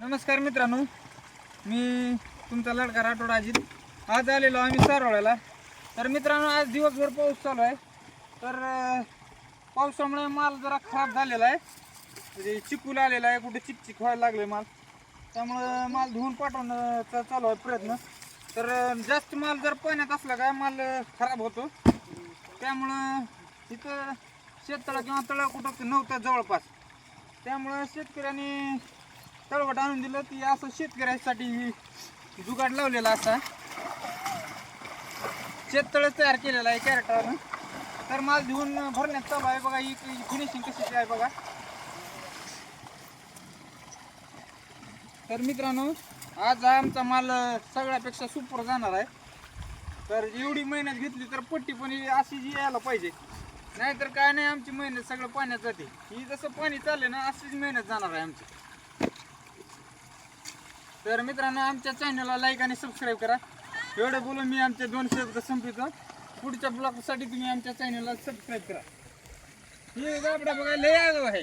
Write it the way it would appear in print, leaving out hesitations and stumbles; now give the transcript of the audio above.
नमस्कार मित्रांनो, मी तुमचा लडका राठोड अजित. आज आलेलो आम्ही सारोळ्याला. तर मित्रांनो, आज दिवसभर पाऊस चालू आहे. तर पावसामुळे माल जरा खराब झालेला आहे. म्हणजे चिकूल आलेला आहे, कुठे चिकचिक व्हायला लागले माल. त्यामुळं माल धुवून पाठवण्याचा चालू आहे प्रयत्न. तर जास्त माल जर पाण्यात असला काय माल खराब होतो. त्यामुळं इथं शेततळं किंवा तळं कुठं नव्हतं जवळपास. त्यामुळं शेतकऱ्यांनी तळवट आणून दिलं ती असं शेतकऱ्यासाठी जुगाड लावलेला असा शेततळ तयार केलेला आहे कॅरेक्टरनं. तर माल धुवून भरण्यात चालू आहे. बघा ही फिनिशिंग कशी आहे बघा. तर मित्रांनो, आज आमचा माल सगळ्यापेक्षा सुपर जाणार आहे. तर एवढी मेहनत घेतली तर पट्टी पण अशी जी यायला पाहिजे, नाहीतर काय नाही, आमची मेहनत सगळं पाण्यात जाते. ही जसं पाणी चालले ना अशीच मेहनत जाणार आहे आमची. तर मित्रांनो, आमच्या चॅनलला लाईक आणि सबस्क्राईब करा. एवढं बोलून मी आमच्या 2 शब्द संपवितो. पुढच्या ब्लॉगसाठी तुम्ही आमच्या चॅनलला सबस्क्राईब करा. ही गाबडा बघा लय आगाऊ आहे.